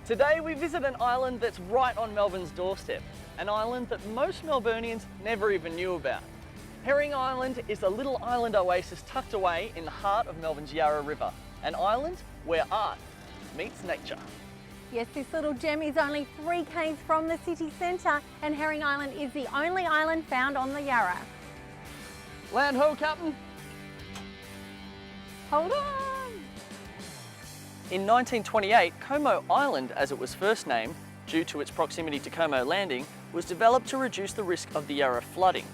Today we visit an island that's right on Melbourne's doorstep, an island that most Melburnians never even knew about. Herring Island is a little island oasis tucked away in the heart of Melbourne's Yarra River, an island where art meets nature. Yes, this little gem is only 3 k's from the city centre, and Herring Island is the only island found on the Yarra. Land ho, Captain! Hold on! In 1928, Como Island, as it was first named, due to its proximity to Como Landing, was developed to reduce the risk of the Yarra flooding.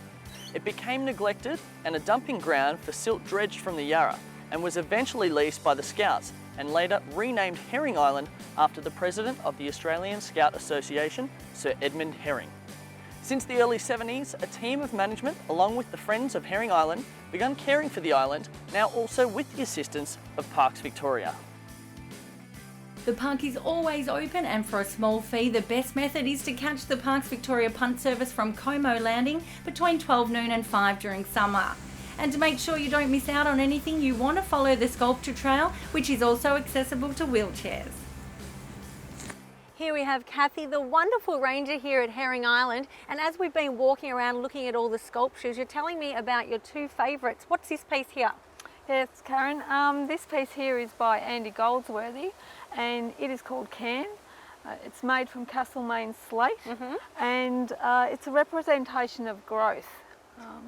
It became neglected and a dumping ground for silt dredged from the Yarra, and was eventually leased by the Scouts and later renamed Herring Island after the president of the Australian Scout Association, Sir Edmund Herring. Since the early 70s, a team of management, along with the Friends of Herring Island, began caring for the island, now also with the assistance of Parks Victoria. The park is always open, and for a small fee, the best method is to catch the Parks Victoria punt service from Como Landing between 12 noon and 5 during summer. And to make sure you don't miss out on anything, you want to follow the sculpture trail, which is also accessible to wheelchairs. Here we have Kathy, the wonderful ranger here at Herring Island, and as we've been walking around looking at all the sculptures, you're telling me about your 2 favourites. What's this piece here? Yes, Karen. This piece here is by Andy Goldsworthy, and it is called Can. It's made from Castlemaine slate, and it's a representation of growth.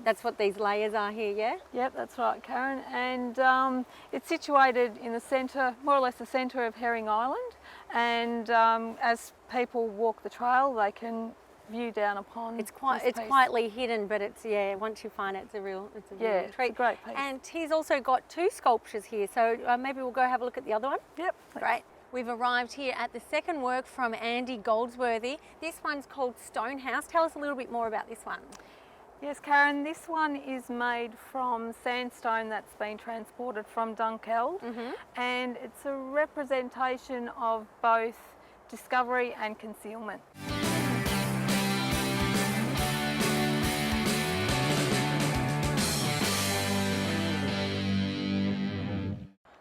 That's what these layers are here, yeah? Yep, that's right, Karen. And it's situated in the centre, more or less the centre of Herring Island, and as people walk the trail, they can view down upon It's quietly hidden, but it's, yeah, once you find it, it's a real treat. It's a great piece. And he's also got 2 sculptures here, so maybe we'll go have a look at the other one. Yep. Great. We've arrived here at the second work from Andy Goldsworthy. This one's called Stonehouse. Tell us a little bit more about this one. Yes, Karen, this one is made from sandstone that's been transported from Dunkeld, and it's a representation of both discovery and concealment.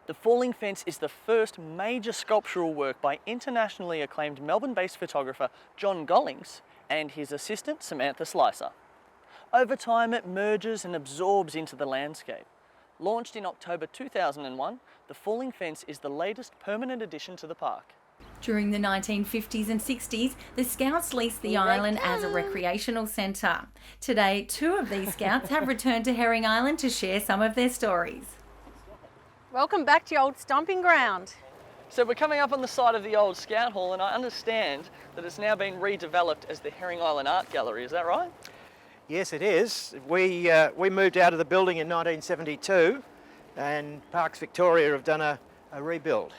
The Falling Fence is the first major sculptural work by internationally acclaimed Melbourne-based photographer John Gollings and his assistant Samantha Slicer. Over time, it merges and absorbs into the landscape. Launched in October 2001, The Falling Fence is the latest permanent addition to the park. During the 1950s and 60s, the Scouts leased the island as a recreational centre. Today, 2 of these Scouts have returned to Herring Island to share some of their stories. Welcome back to your old stomping ground. So we're coming up on the side of the old Scout Hall, and I understand that it's now been redeveloped as the Herring Island Art Gallery, is that right? Yes, it is. We moved out of the building in 1972, and Parks Victoria have done a rebuild.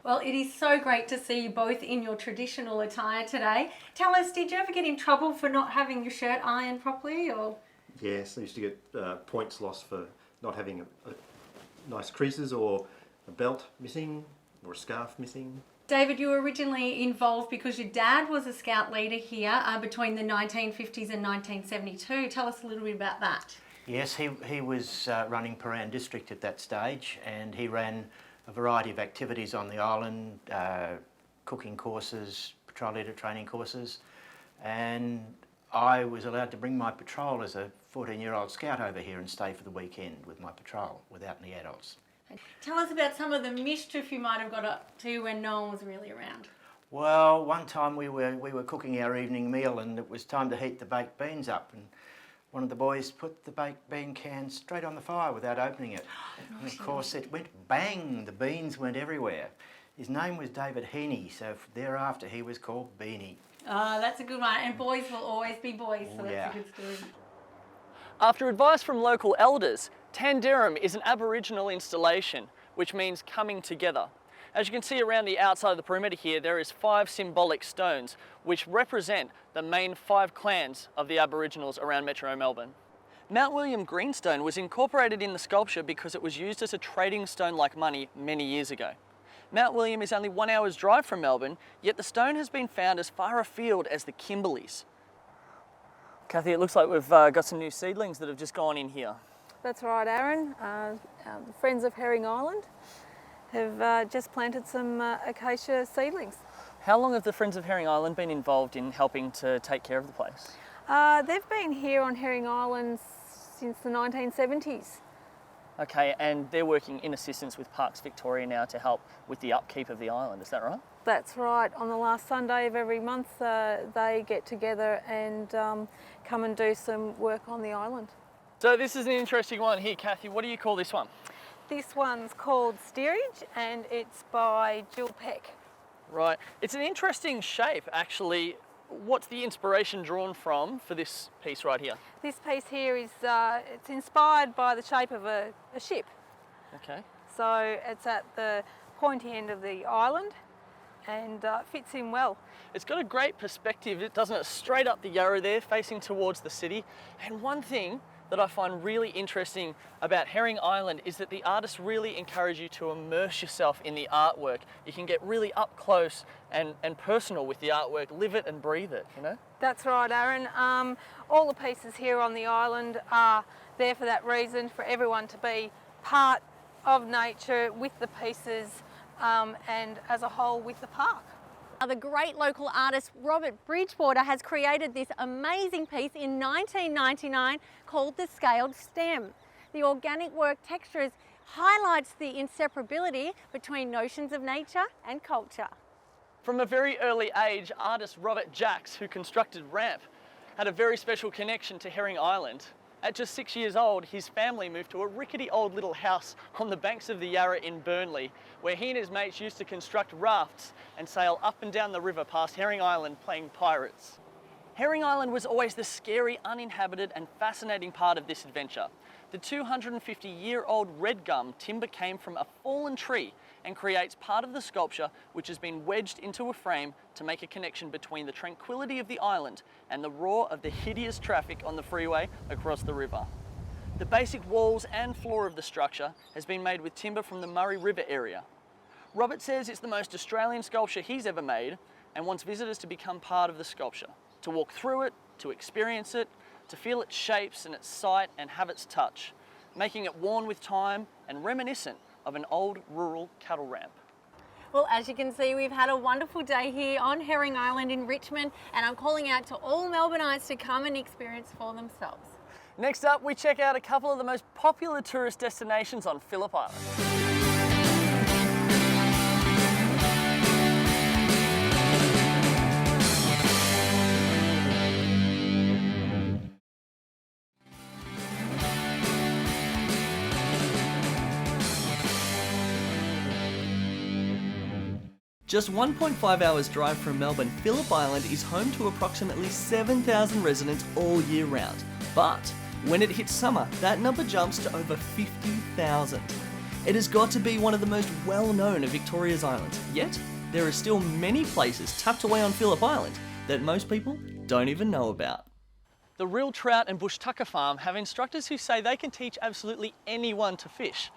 Well, it is so great to see you both in your traditional attire today. Tell us, did you ever get in trouble for not having your shirt ironed properly, or? Yes, I used to get points lost for not having nice creases, or a belt missing, or a scarf missing. David, you were originally involved because your dad was a scout leader here between the 1950s and 1972. Tell us a little bit about that. Yes, he was running Paran District at that stage, and he ran a variety of activities on the island, cooking courses, patrol leader training courses, and I was allowed to bring my patrol as a 14-year-old scout over here and stay for the weekend with my patrol without any adults. Tell us about some of the mischief you might have got up to when no one was really around. Well, one time we were cooking our evening meal, and it was time to heat the baked beans up, and one of the boys put the baked bean can straight on the fire without opening it. And of course it went bang, the beans went everywhere. His name was David Heaney, so thereafter he was called Beanie. Oh, that's a good one, and boys will always be boys, so that's a good story. After advice from local elders, Tanderrum is an Aboriginal installation, which means coming together. As you can see around the outside of the perimeter here, there is 5 symbolic stones, which represent the main 5 clans of the Aboriginals around Metro Melbourne. Mount William greenstone was incorporated in the sculpture because it was used as a trading stone like money many years ago. Mount William is only 1 hour's drive from Melbourne, yet the stone has been found as far afield as the Kimberleys. Kathy, it looks like we've got some new seedlings that have just gone in here. That's right, Aaron. The Friends of Herring Island have just planted some acacia seedlings. How long have the Friends of Herring Island been involved in helping to take care of the place? They've been here on Herring Island since the 1970s. Okay, and they're working in assistance with Parks Victoria now to help with the upkeep of the island, is that right? That's right. On the last Sunday of every month, they get together and come and do some work on the island. So this is an interesting one here, Kathy. What do you call this one? This one's called Steerage and it's by Jill Peck. Right. It's an interesting shape, actually. What's the inspiration drawn from for this piece right here? This piece here is it's inspired by the shape of a ship. Okay. So it's at the pointy end of the island and fits in well. It's got a great perspective, doesn't it? Straight up the Yarra there, facing towards the city. And one thing that I find really interesting about Herring Island is that the artists really encourage you to immerse yourself in the artwork. You can get really up close and personal with the artwork, live it and breathe it, you know? That's right, Aaron. All the pieces here on the island are there for that reason, for everyone to be part of nature with the pieces and as a whole with the park. The great local artist Robert Bridgewater has created this amazing piece in 1999 called The Scaled Stem. The organic work textures highlights the inseparability between notions of nature and culture. From a very early age, artist Robert Jacks, who constructed Ramp, had a very special connection to Herring Island. At just 6 years old, his family moved to a rickety old little house on the banks of the Yarra in Burnley, where he and his mates used to construct rafts and sail up and down the river past Herring Island playing pirates. Herring Island was always the scary, uninhabited and fascinating part of this adventure. The 250-year-old red gum timber came from a fallen tree and creates part of the sculpture which has been wedged into a frame to make a connection between the tranquility of the island and the roar of the hideous traffic on the freeway across the river. The basic walls and floor of the structure has been made with timber from the Murray River area. Robert says it's the most Australian sculpture he's ever made and wants visitors to become part of the sculpture, to walk through it, to experience it, to feel its shapes and its sight and have its touch, making it worn with time and reminiscent of an old rural cattle ramp. Well, as you can see, we've had a wonderful day here on Herring Island in Richmond, and I'm calling out to all Melbourneites to come and experience for themselves. Next up, we check out a couple of the most popular tourist destinations on Phillip Island. Just 1.5 hours drive from Melbourne, Phillip Island is home to approximately 7,000 residents all year round. But when it hits summer, that number jumps to over 50,000. It has got to be one of the most well-known of Victoria's islands, yet there are still many places tucked away on Phillip Island that most people don't even know about. The Real Trout and Bush Tucker Farm have instructors who say they can teach absolutely anyone to fish.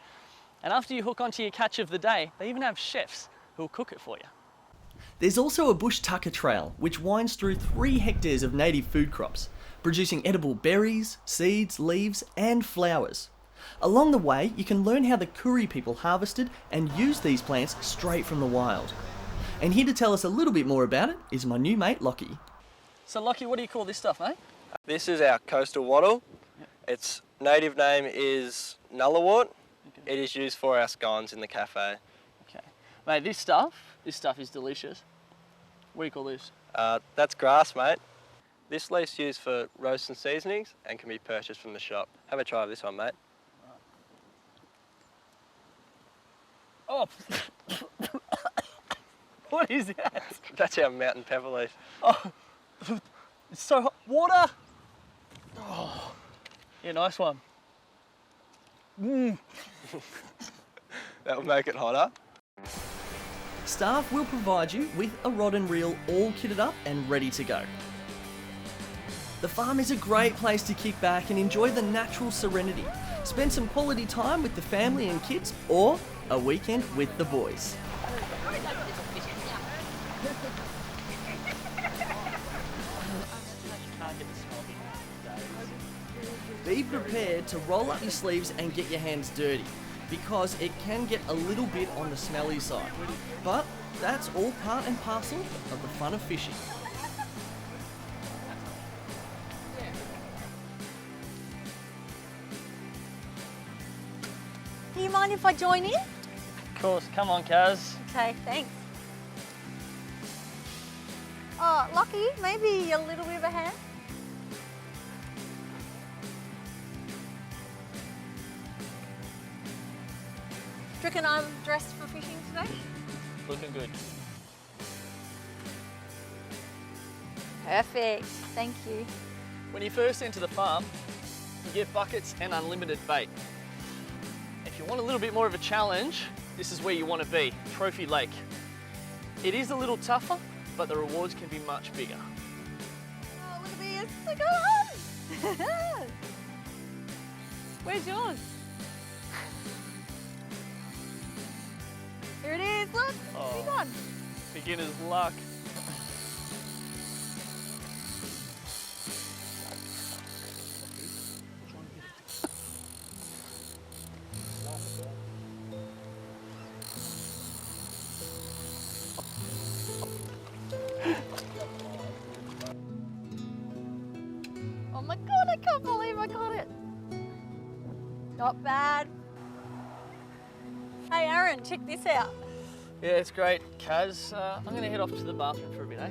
And after you hook onto your catch of the day, they even have chefs who'll cook it for you. There's also a bush tucker trail, which winds through 3 hectares of native food crops, producing edible berries, seeds, leaves, and flowers. Along the way, you can learn how the Koori people harvested and used these plants straight from the wild. And here to tell us a little bit more about it is my new mate, Lockie. So Lockie, what do you call this stuff, mate? This is our coastal wattle. Yep. Its native name is nullawort. Okay. It is used for our scones in the cafe. Okay. Mate, this stuff is delicious. What do you call this? That's grass, mate. This leaf's used for roasts and seasonings and can be purchased from the shop. Have a try of this one, mate. Oh, what is that? That's our mountain pepper leaf. Oh, it's so hot. Water! Oh, yeah, nice one. That will make it hotter. Staff will provide you with a rod and reel all kitted up and ready to go. The farm is a great place to kick back and enjoy the natural serenity. Spend some quality time with the family and kids, or a weekend with the boys. Be prepared to roll up your sleeves and get your hands dirty. because it can get a little bit on the smelly side. But that's all part and parcel of the fun of fishing. Do you mind if I join in? Of course, come on, Kaz. Okay, thanks. Oh, Lockie, maybe a little bit of a hand? Do you reckon I'm dressed for fishing today? Looking good. Perfect, thank you. When you first enter the farm, you get buckets and unlimited bait. If you want a little bit more of a challenge, this is where you want to be, Trophy Lake. It is a little tougher, but the rewards can be much bigger. Oh, look at this, look at that! Where's yours? Here it is, look, big one. Beginner's luck. Oh my God, I can't believe I got it. Not bad. Hey Aaron, check this out. Yeah, it's great, Kaz. I'm going to head off to the bathroom for a bit, eh?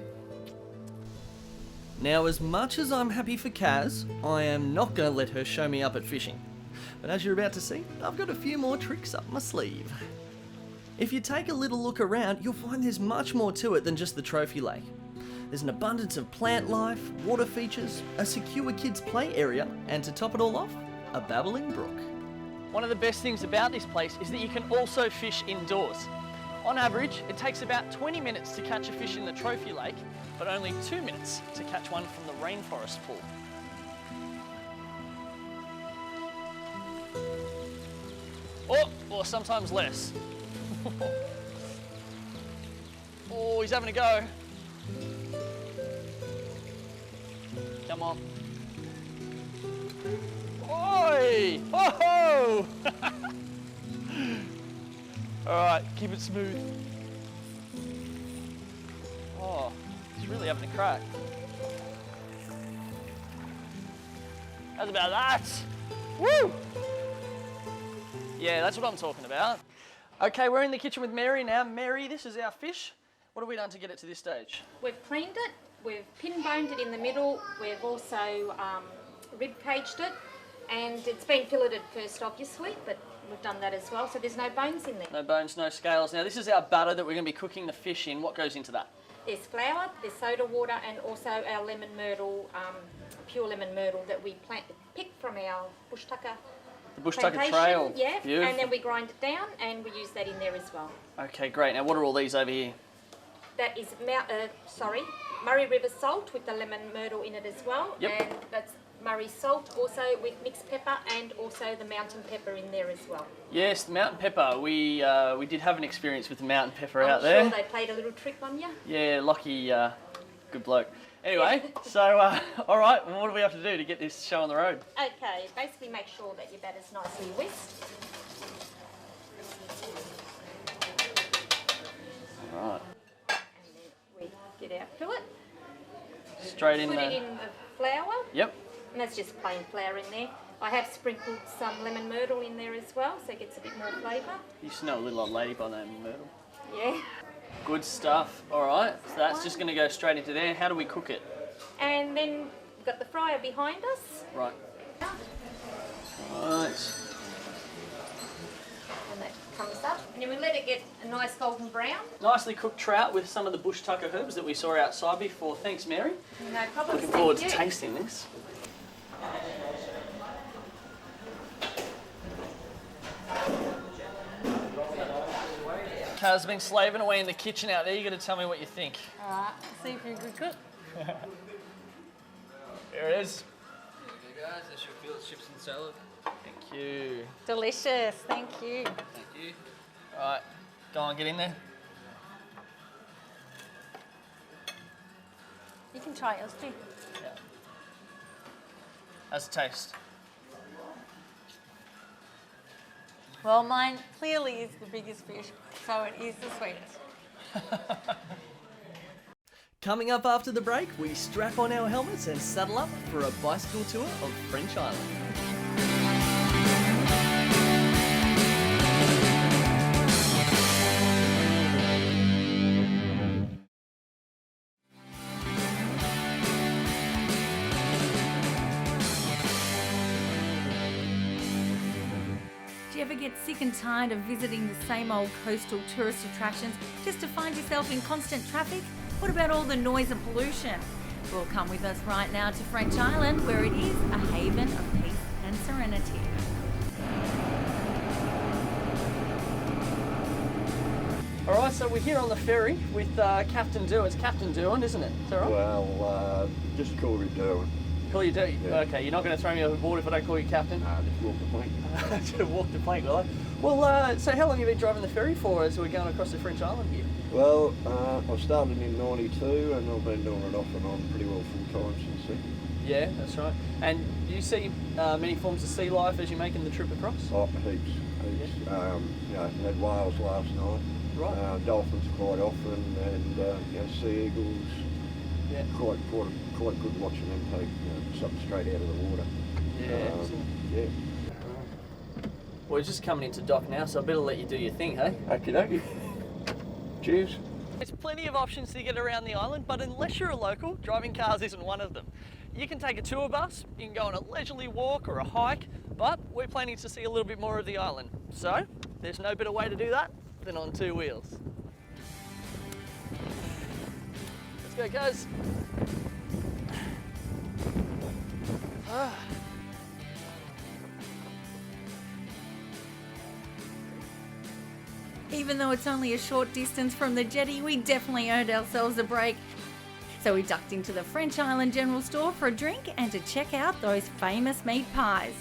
Now, as much as I'm happy for Kaz, I am not going to let her show me up at fishing. But as you're about to see, I've got a few more tricks up my sleeve. If you take a little look around, you'll find there's much more to it than just the trophy lake. There's an abundance of plant life, water features, a secure kids' play area, and to top it all off, a babbling brook. One of the best things about this place is that you can also fish indoors. On average, it takes about 20 minutes to catch a fish in the trophy lake, but only 2 minutes to catch one from the rainforest pool. Or sometimes less. Oh, he's having a go. Come on. Oi! Oh! Alright, keep it smooth. Oh, he's really having a crack. How's about that? Woo! Yeah, that's what I'm talking about. Okay, we're in the kitchen with Mary now. Mary, this is our fish. What have we done to get it to this stage? We've cleaned it, we've pin boned it in the middle, we've also rib caged it, and it's been filleted first obviously, but we've done that as well, so there's no bones in there. No bones, no scales. Now this is our batter that we're going to be cooking the fish in. What goes into that? There's flour, there's soda water, and also our lemon myrtle, pure lemon myrtle that we picked from our bush tucker. The bush tucker trail. Yeah, beautiful. And then we grind it down and we use that in there as well. Okay, great. Now what are all these over here? That is Murray River salt with the lemon myrtle in it as well. Yep. And that's Murray salt also with mixed pepper and also the mountain pepper in there as well. Yes, the mountain pepper. We did have an experience with the mountain pepper out I'm there. sure they played a little trick on you. Yeah, Lockie, good bloke. Anyway, so all right, well, what do we have to do to get this show on the road? Okay, basically make sure that your batter's nicely whisked. All right. And then we get our fillet. Straight in Put there. it in the flour. Yep. And that's just plain flour in there. I have sprinkled some lemon myrtle in there as well, so it gets a bit more flavour. You smell a little old lady by the name of Myrtle. Yeah. Good stuff. All right, so that's just going to go straight into there. How do we cook it? And then we've got the fryer behind us. Right. Right. And that comes up. And then we let it get a nice golden brown. Nicely cooked trout with some of the bush tucker herbs that we saw outside before. Thanks, Mary. No problem. Looking forward to Thank you. tasting this. Kaz's been slaving away in the kitchen out there. You got to tell me what you think. All right, see if you're a good cook. Here it is. There you go guys, that's your fillet chips and salad. Thank you. Delicious, thank you. Thank you. All right, go on, get in there. You can try yours too. Yeah. How's it taste? Well, mine clearly is the biggest fish, so it is the sweetest. Coming up after the break, we strap on our helmets and saddle up for a bicycle tour of French Island. Do you ever get sick and tired of visiting the same old coastal tourist attractions just to find yourself in constant traffic? What about all the noise and pollution? Well, come with us right now to French Island, where it is a haven of peace and serenity. Alright, so we're here on the ferry with Captain Dew. It's Captain Dewan, isn't it? Is that right? Well, just call me Derwin. Call you Dew? Yeah. Okay, you're not going to throw me overboard if I don't call you Captain? Just walk the plank. Just walk the plank, will I? Well, so how long have you been driving the ferry for as we're going across the French Island here? Well, I started in '92 and I've been doing it off and on pretty well full time since then. Yeah, that's right. And do you see many forms of sea life as you're making the trip across? Oh, heaps. Yeah. Had whales last night. Right. Dolphins quite often, and sea eagles. Yeah. Quite good watching them take something straight out of the water. Yeah. Yeah. We're just coming into dock now, so I better let you do your thing, hey? Okie dokie. Cheers. There's plenty of options to get around the island, but unless you're a local, driving cars isn't one of them. You can take a tour bus, you can go on a leisurely walk or a hike, but we're planning to see a little bit more of the island. So, there's no better way to do that than on two wheels. Let's go, guys. Even though it's only a short distance from the jetty, we definitely earned ourselves a break. So we ducked into the French Island General Store for a drink and to check out those famous meat pies.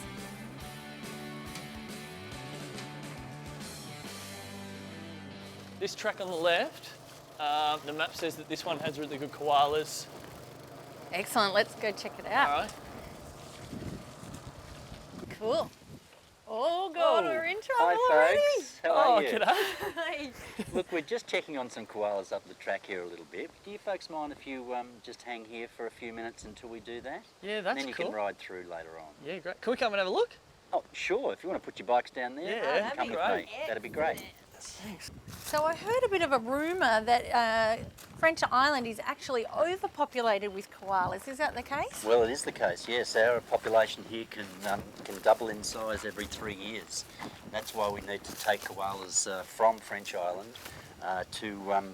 This track on the left, the map says that this one has really good koalas. Excellent, let's go check it out. All right. Cool. Oh God, we're in trouble Hi already. folks, how are you? G'day. Hey. Look, we're just checking on some koalas up the track here a little bit. Do you folks mind if you just hang here for a few minutes until we do that? Yeah, that's Then you cool. can ride through later on. Yeah, great. Can we come and have a look? Oh, sure, if you want to put your bikes down there, Yeah, that'd come be with great. me. That'd be great. Thanks. So I heard a bit of a rumour that French Island is actually overpopulated with koalas. Is that the case? Well, it is the case, yes. Our population here can double in size every 3 years. That's why we need to take koalas from French Island to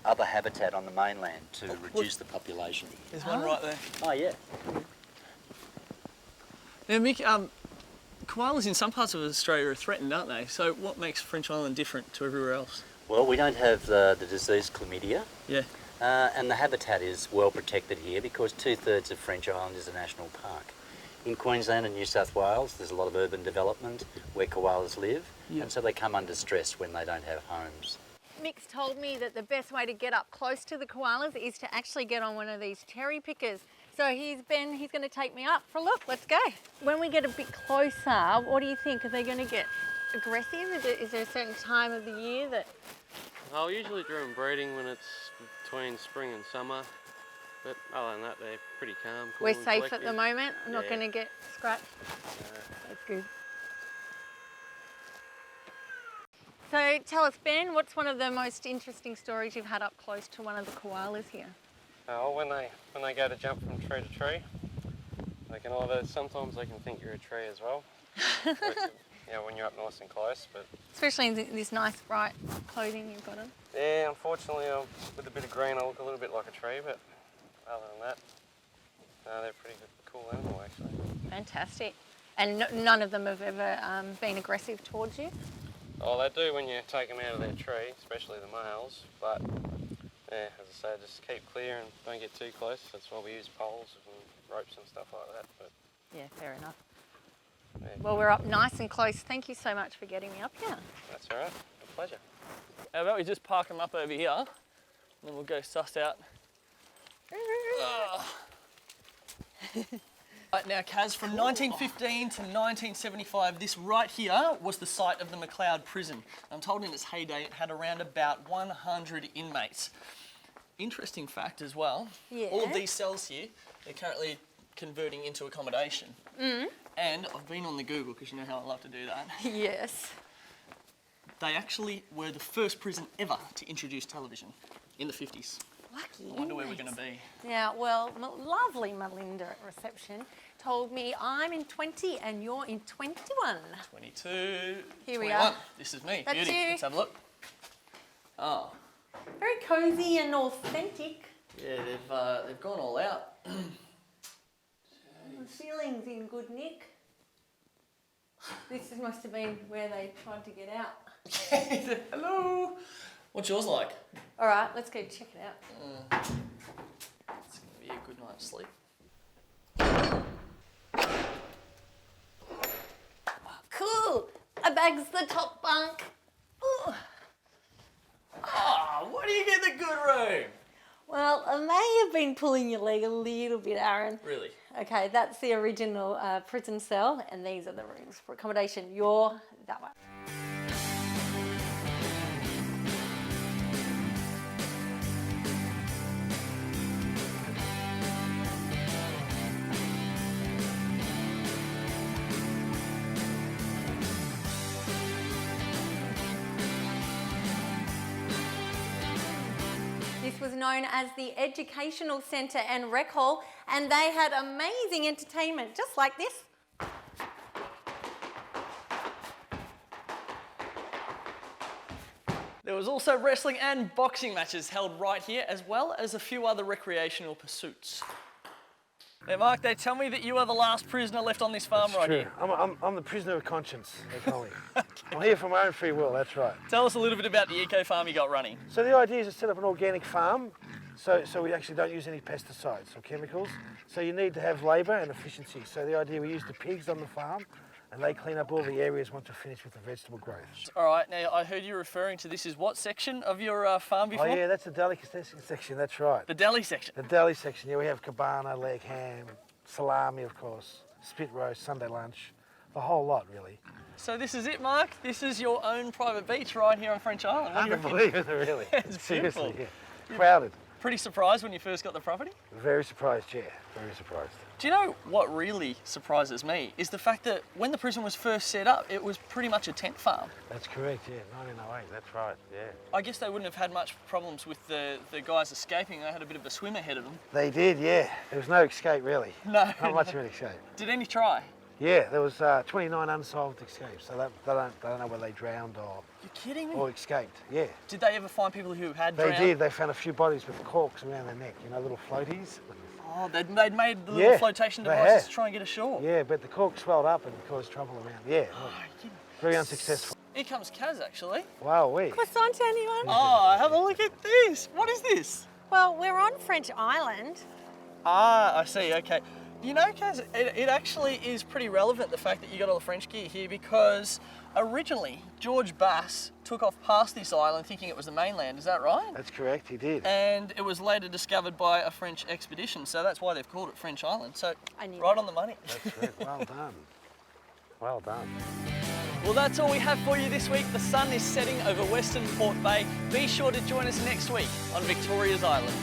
other habitat on the mainland to reduce the population. There's one right there. Oh, yeah. Now, Mick, koalas in some parts of Australia are threatened, aren't they? So what makes French Island different to everywhere else? Well, we don't have the disease chlamydia. Yeah. And the habitat is well protected here because 2/3 of French Island is a national park. In Queensland and New South Wales, there's a lot of urban development where koalas live, and so they come under stress when they don't have homes. Mick's told me that the best way to get up close to the koalas is to actually get on one of these cherry pickers. So he's going to take me up for a look. Let's go. When we get a bit closer, what do you think? Are they going to get aggressive? Is there a certain time of the year that... Oh, usually during breeding when it's between spring and summer. But other than that, they're pretty calm, cool, We're and safe at collected. the moment. I'm not Yeah. going to get scratched. That's good. So tell us, Ben, what's one of the most interesting stories you've had up close to one of the koalas here? Oh, when they go to jump from tree to tree, they can sometimes they can think you're a tree as well. When you're up nice and close, but... Especially in this nice bright clothing you've got on. Yeah, unfortunately, with a bit of green, I look a little bit like a tree, but other than that, no, they're a pretty good, cool animal, actually. Fantastic. And none of them have ever been aggressive towards you? Oh, they do when you take them out of their tree, especially the males, but yeah, as I say, just keep clear and don't get too close. That's why we use poles and ropes and stuff like that. But yeah, fair enough. Yeah. Well, we're up nice and close. Thank you so much for getting me up here. That's all right, a pleasure. How about we just park them up over here, and then we'll go suss out. Right, now, Kaz, from 1915 to 1975, this right here was the site of the McLeod prison. I'm told in its heyday it had around about 100 inmates. Interesting fact as well, all of these cells here, they're currently converting into accommodation. And I've been on the Google, because you know how I love to do that. Yes. They actually were the first prison ever to introduce television in the 50s. Lucky. I wonder where we're going to be. Now, well, lovely Melinda at reception told me I'm in 20 and you're in 21. 22, Here 21. we are. This is me. That's Beauty. you. Let's have a look. Oh. Very cosy and authentic. Yeah, they've gone all out. The ceiling's in good nick. This must have been where they tried to get out. Hello. What's yours like? All right, let's go check it out. It's going to be a good night's sleep. Cool. A bag's the top bunk. Ooh. Oh, why do you get the good room? Well, I may have been pulling your leg a little bit, Aaron. Really? Okay, that's the original prison cell, and these are the rooms for accommodation. You're that one. This was known as the Educational Centre and Rec Hall, and they had amazing entertainment, just like this. There was also wrestling and boxing matches held right here, as well as a few other recreational pursuits. Now, Mark, they tell me that you are the last prisoner left on this farm right here. I'm the prisoner of conscience, they call me. I'm here for my own free will, that's right. Tell us a little bit about the eco farm you got running. So the idea is to set up an organic farm, so we actually don't use any pesticides or chemicals. So you need to have labour and efficiency. So the idea, we use the pigs on the farm, and they clean up all the areas once we're finished with the vegetable growth. All right, now I heard you referring to this is what section of your farm before? Oh yeah, that's the delicatessen section, that's right. The deli section? The deli section, yeah, we have cabana, leg ham, salami of course, spit roast, Sunday lunch, the whole lot really. So this is it, Mark? This is your own private beach right here on French Island? I can't believe it, really. It's Seriously, beautiful. yeah. Crowded. Pretty surprised when you first got the property? Very surprised, yeah, very surprised. Do you know what really surprises me is the fact that when the prison was first set up, it was pretty much a tent farm. That's correct, yeah, 1908, that's right, yeah. I guess they wouldn't have had much problems with the guys escaping. They had a bit of a swim ahead of them. They did, yeah. There was no escape, really. No. Not much of an escape. Did any try? Yeah, there was 29 unsolved escapes, so they don't know whether they drowned or... You're kidding me? Or escaped, yeah. Did they ever find people who had They drowned? did, they found a few bodies with corks around their neck, you know, little floaties. Oh, they'd made the little flotation devices to try and get ashore. Yeah, but the cork swelled up and caused trouble around. Yeah, very unsuccessful. Here comes Kaz, actually. Wow, we. Croissant, anyone? Oh, have a look at this. What is this? Well, we're on French Island. Ah, I see, okay. You know, Kaz, it actually is pretty relevant, the fact that you got all the French gear here, because originally George Bass took off past this island thinking it was the mainland, is that right? That's correct, he did. And it was later discovered by a French expedition, so that's why they've called it French Island. So, right on the money. That's correct, well done. Well done. Well, that's all we have for you this week. The sun is setting over Western Port Bay. Be sure to join us next week on Victoria's Islands.